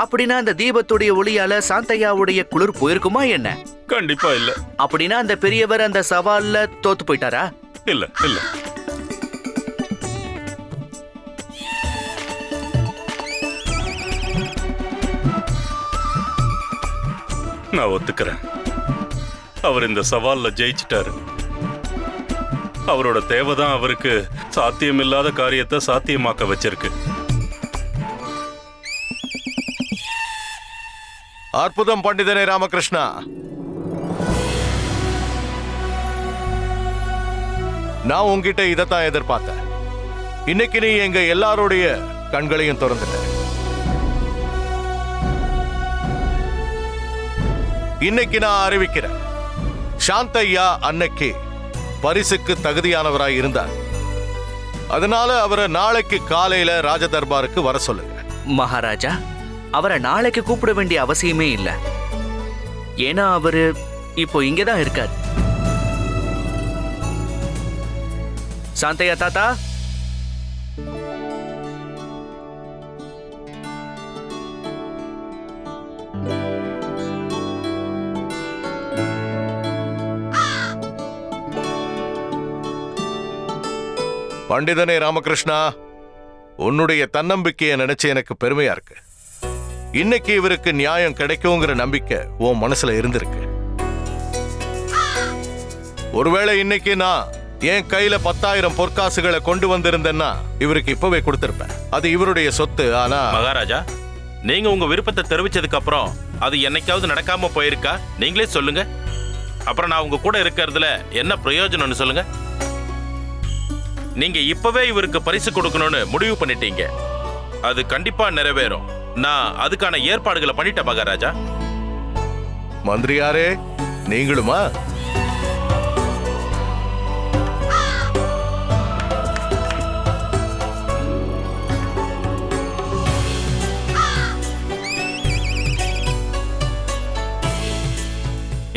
அப்படின்னா அந்த தீபத்துடைய ஒளியால சாந்தையாவுடைய குளிர் போயிருக்குமா என்ன? கண்டிப்பா இல்ல. அப்படின்னா அந்த பெரியவர் அந்த சவால்ல தோத்து போயிட்டாரா? இல்ல இல்ல. நான் ஒத்துக்கிறேன், அவர் இந்த சவால்ல ஜெயிச்சிட்டாரு. அவரோட தேவைதான் அவருக்கு சாத்தியமில்லாத காரியத்தை சாத்தியமாக்க வச்சிருக்கு. அற்புதம் பண்டிதனே ராமகிருஷ்ணா. நான் உங்ககிட்ட இதைத்தான் எதிர்பார்த்தேன். இன்னைக்கு நீ எங்க எல்லாருடைய கண்களையும் திறந்துட்ட. இன்னைக்கு நான் அறிவிக்கிறேன், சாந்தையா அன்னைக்கு பரிசுக்கு தகுதியானவராய் இருந்தார். அதனால அவரை நாளைக்கு காலையில ராஜ தர்பாருக்கு வர சொல்லுங்க. மகாராஜா, அவரை நாளைக்கு கூப்பிட வேண்டிய அவசியமே இல்லை. ஏன்னா அவரு இப்போ இங்கதான் இருக்காரு. சாந்தையா தாத்தா, பண்டிதனே ராமகிருஷ்ணா, உன்னுடைய தன்னம்பிக்கையை நினைச்சு எனக்கு பெருமையா இருக்கு. இன்னைக்கு இவருக்கு நியாயம் கிடைக்குங்கிற நம்பிக்கை உன் மனசுல இருந்திருக்கு. ஒருவேளை இன்னைக்கு நான் என் கையில 10,000 பொற்காசுகளை கொண்டு வந்திருந்தேன்னா இவருக்கு இப்பவே கொடுத்திருப்பேன். அது இவருடைய சொத்து. ஆனா மகாராஜா, நீங்க உங்க விருப்பத்தை தெரிவிச்சதுக்கு அப்புறம் அது என்னைக்காவது நடக்காம போயிருக்கா? நீங்களே சொல்லுங்க. அப்புறம் நான் உங்க கூட இருக்கிறதுல என்ன பிரயோஜனம்னு சொல்லுங்க. நீங்க இப்பவே இவருக்கு பரிசு கொடுக்கணும்னு முடிவு பண்ணிட்டீங்க. அது கண்டிப்பா நிறைவேறும். நான் அதுக்கான ஏற்பாடுகளை பண்ணிட்டேன் மகாராஜா. மந்திரியாரே, நீங்களுமா?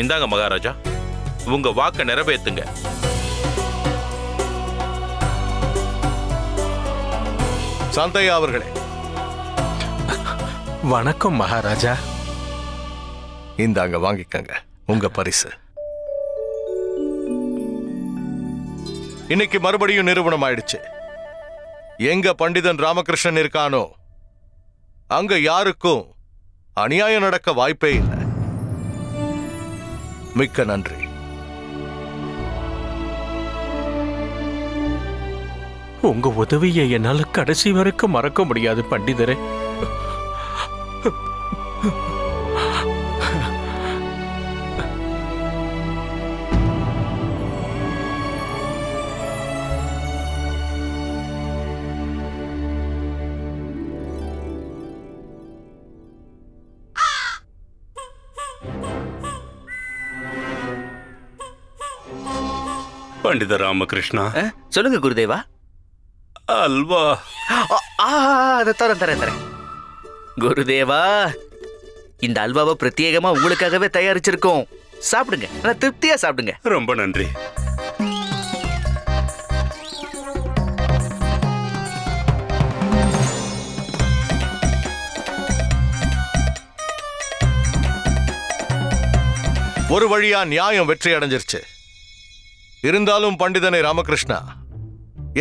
இந்தாங்க மகாராஜா, உங்க வாக்க நிறைவேத்துங்க. சாந்தையா அவர்களே. வணக்கம் மகாராஜா. இந்தாங்க, வாங்கிக்கங்க உங்க பரிசு. இன்னைக்கு மறுபடியும் நிரூபணம் ஆயிடுச்சு, எங்க பண்டிதன் ராமகிருஷ்ணன் இருக்கானோ அங்க யாருக்கும் அநியாயம் நடக்க வாய்ப்பே இல்லை. மிக்க நன்றி. உங்க உதவியை என்னால கடைசி வரைக்கும் மறக்க முடியாது பண்டிதரே. பண்டித ராமகிருஷ்ணா. சொல்லுங்க குருதேவா. அல்வா. அதை தரேன். குருதேவா, இந்த அல்வாவை பிரத்யேகமா உங்களுக்காகவே தயாரிச்சிருக்கோம். சாப்பிடுங்க, நல்லா திருப்தியா சாப்பிடுங்க. ரொம்ப நன்றி. ஒரு வழியா நியாயம் வெற்றி அடைஞ்சிருச்சு. இருந்தாலும் பண்டிதனை ராமகிருஷ்ணா,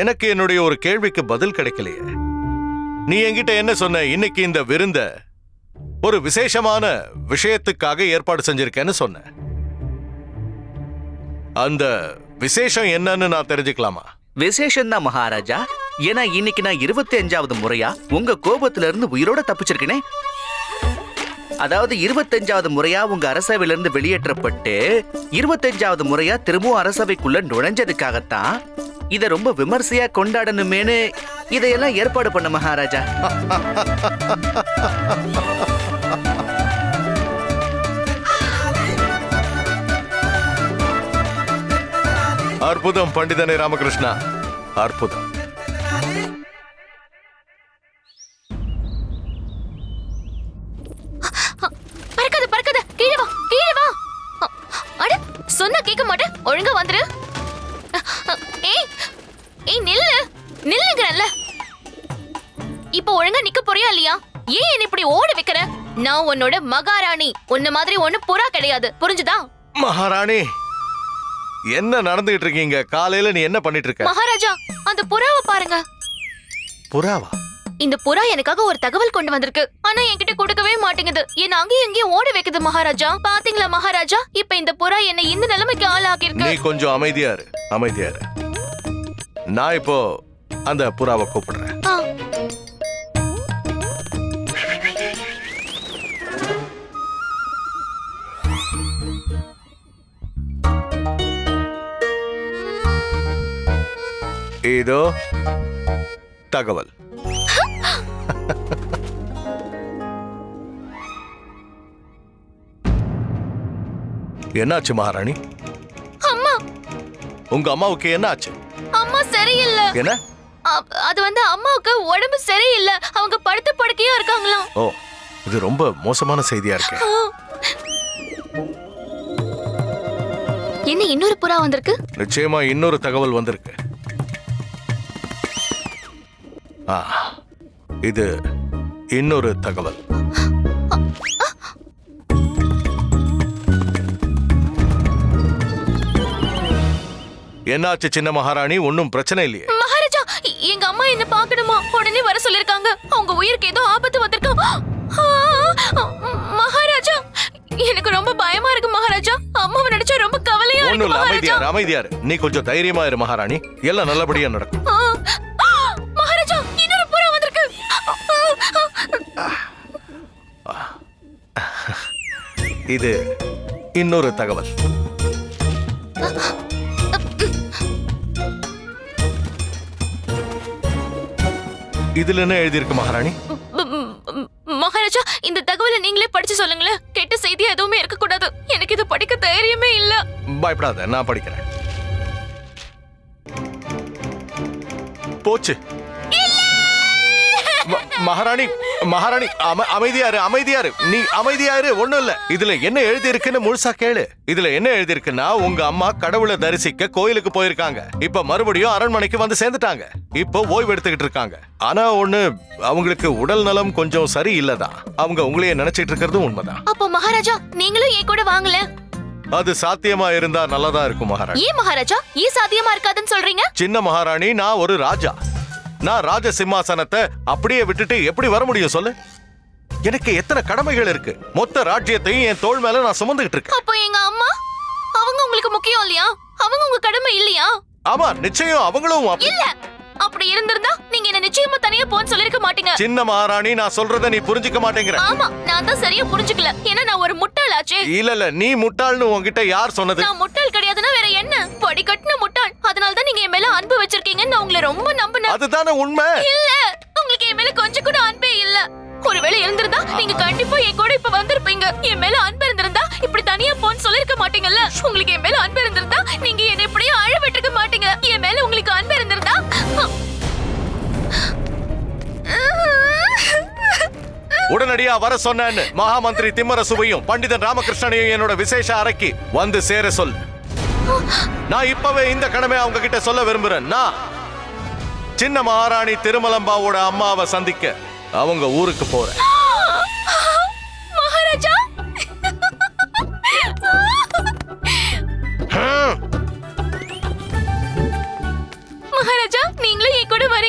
எனக்கு என்னுடைய ஒரு கேள்விக்கு பதில் கிடைக்கலையே. நீ என்கிட்ட என்ன சொன்ன? இன்னைக்கு இந்த விருந்த ஒரு விசேஷமான விஷயத்துக்காக ஏற்பாடு செஞ்சிருக்கேன்னு சொன்ன. அந்த விசேஷம் என்னன்னு நான் தெரிஞ்சுக்கலாமா? விசேஷம் தான் மகாராஜா. ஏன்னா இன்னைக்கு நான் 25வது முறையா உங்க கோபத்துல இருந்து உயிரோட தப்பிச்சிருக்கேனே. அதாவது 25வது முறையா உங்க அரசவையில இருந்து வெளியேற்றப்பட்டு 25வது முறையா திரும்பவும் அரசவைக்குள்ள நுழைஞ்சதுக்காகத்தான் இத ரொம்ப விமர்சையா கொண்டாடணுமேனு இதையெல்லாம் ஏற்பாடு பண்ண மகாராஜா. அற்புதம் பண்டிதனை ராமகிருஷ்ணா, அற்புதம். பறக்காத பறக்காத, கீழே வா கீழே வா. அட சொன்னா கேட்க மாட்டேன், ஒழுங்கா வந்துரு. ஏய் ஏய் நில்லு நில்லுங்கறல்ல. இப்போ ஒழுங்கா நிக்க போறியா இல்லையா? ஏன் என்ன இப்படி ஓட வைக்கிற? நான் உன்னோட மகாராணி, உன்ன மாதிரி ஒண்ணு புறா கிடையாது, புரிஞ்சுதா? மகாராணி, என்ன நடந்துகிட்டு இருக்கீங்க? காலையில நீ என்ன பண்ணிட்டு இருக்க? மகாராஜா, அந்த புறாவை பாருங்க. புறாவா? இந்த புறா எனக்காக ஒரு தகவல் கொண்டு வந்திருக்கு. ஆனா என்கிட்ட கொடுக்கவே மாட்டேங்குது. என்ன அங்கேயும் எங்கேயும் ஓட வைக்குது மகாராஜா. பாத்தீங்களா மகாராஜா, இப்ப இந்த புறா என்ன இந்த நிலைமைக்கு ஆளாக்கிருக்கு. நீ கொஞ்சம் அமைதியா இரு, அமைதியா இரு. நான் இப்போ அந்த புறாவை கூப்பிடுறேன். இதோ தகவல். என்னாச்சு மகாராணி? அம்மா, உங்க அம்மாவுக்கு என்னாச்சு? அம்மா சரியில்லை. என்ன? அது வந்து அம்மாவுக்கு உடம்பு சரியில்லை. அவங்க படுத்த படுக்கையா இருக்காங்களாம். ஓ, இது ரொம்ப மோசமான செய்தியா இருக்கு. என்ன இன்னொரு புறா வந்திருக்கு? நிச்சயமா இன்னொரு தகவல் வந்திருக்கு. இது இன்னொரு தகவல். என்னாச்சு சின்ன மகாராணி? ஒன்னும் பிரச்சனை இல்லையே? மகாராஜா, எங்க அம்மா என்ன பார்க்கணுமா? உடனே வர சொல்லிருக்காங்க. அவங்க உயிருக்கு ஏதோ ஆபத்து வந்திருக்கா. மகாராஜா, எனக்கு ரொம்ப பயமா இருக்கு மகாராஜா. அம்மாவை நினைச்சா ரொம்ப கவலையா இருக்கு. ஒண்ணும் இல்ல, மகாராஜா. அமைதியா இரு. நீ கொஞ்சம் தைரியமா இரு மகாராணி. எல்லாம் நல்லபடியா நடக்கும். மகாராஜா, இன்னொரு புறா வந்திருக்கு. இது இன்னொரு தகவல். இதுல என்ன எழுதியிருக்கு மகாராணி? மகாராஜா, இந்த தகவலை நீங்களே படிச்சு சொல்லுங்களேன். கெட்ட செய்தி எதுவுமே இருக்க கூடாது. எனக்கு இது படிக்க தைரியமே இல்ல. பயப்படாத, நான் படிக்கிறேன். போச்சு. மகாராணி, மகாராணி, அமைதியாரு. நீ அமைதியாரு. ஒண்ணும் இல்ல. இதுல என்ன எழுதி இருக்குன்னு முழுசா கேளு. இதுல என்ன எழுதி இருக்குன்னா, உங்க அம்மா கடவுளை தரிசிக்க கோயிலுக்கு போயிருக்காங்க. இப்ப மறுபடியும் அரண்மனைக்கு வந்து சேர்ந்துட்டாங்க. இப்போ ஓய்வு எடுத்துக்கிட்டு இருக்காங்க. ஆனா ஒண்ணு, அவங்களுக்கு உடல் நலம் கொஞ்சம் சரி இல்லதான். அவங்க உங்களையே நினைச்சிட்டு இருக்கிறதும் உண்மைதான். அப்போ மகாராஜா, நீங்களும் என் கூட வாங்கல. அது சாத்தியமா இருந்தா நல்லதா இருக்கும் மகாராணி. ஏன் மகாராஜா, ஏன் சாத்தியமா இருக்காதுன்னு சொல்றீங்க? சின்ன மகாராணி, நான் ஒரு ராஜா. நான் ராஜ சிம்மாசனத்தை அப்படியே விட்டுட்டு எப்படி வர முடியும் சொல்லு? எனக்கு எத்தனை கடமைகள் இருக்கு. மொத்த ராஜ்யத்தையும் என் தோள் மேல நான் சுமந்துகிட்டு இருக்கேன். அப்போ எங்க அம்மா, அவங்க உங்களுக்கு முக்கியம் இல்லையா? அவங்க உங்க கடமை இல்லையா? ஆமா, நிச்சயம் அவங்களும் இல்ல. அப்படி இருந்திருந்தா நீங்க என்ன நிச்சயமா தனியா போன்னு சொல்லிருக்க மாட்டீங்க. சின்ன மகாராணி, நான் சொல்றத நீ புரிஞ்சுக்க மாட்டேங்கிற. ஆமா, நான் தான் சரியா புரிஞ்சுக்கல. ஏன்னா நான் ஒரு முட்டாளாச்சே. இல்ல, நீ முட்டாள்னு உன்கிட்ட யார் சொன்னது? நான் முட்டாள் கிடையாதுன்னா வேற என்ன? படி கட்டின முட்டாள். அதனால தான் நீங்க என் மேல அன்பு வச்சிருக்கீங்கன்னு நான் உங்களை ரொம்ப நம்பினேன். அதுதானே உண்மை? இல்ல, உங்களுக்கு என் மேல கொஞ்சம் கூட அன்பே இல்ல. ஒருவேளை இருந்திருந்தா நீங்க கண்டிப்பா என் கூட இப்ப வந்திருப்பீங்க. என் மேல அன்பு இருந்திருந்தா இப்படி தனியா போன்னு சொல்லிருக்க மாட்டீங்கல்ல. உங்களுக்கு என் மேல அன்பு இருந்திருந்தா நீங்க என்ன இப்படியே அழ விட்டுருக்க மாட்டீங்க. என் மேல உங்களுக்கு அன்பு இருந்திருந்தா உடனடியா வர சொன்னேன்னு மகா மந்திரி திம்மரசுவையும் பண்டிதன் ராமகிருஷ்ணனையும் என்னோட விசேஷ அறைக்கு வந்து சேர சொல். நான் இப்பவே இந்த கடமை அவங்க கிட்ட சொல்ல விரும்புறேன். நான் சின்ன மகாராணி திருமலம்பாவோட அம்மாவை சந்திக்க அவங்க ஊருக்கு போறேன். மகாராஜா,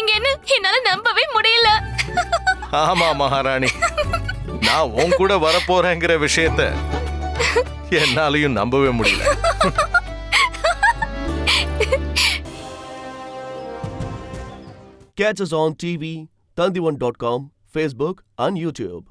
போறீங்கன்னு என்னால நம்பவே முடியல. ஆமா மகாராணி, நான் உன் கூட வரப்போறேங்கிற விஷயத்த என்னாலையும் நம்பவே முடியல. Catch us on TV, Tandivan.com, Facebook and YouTube.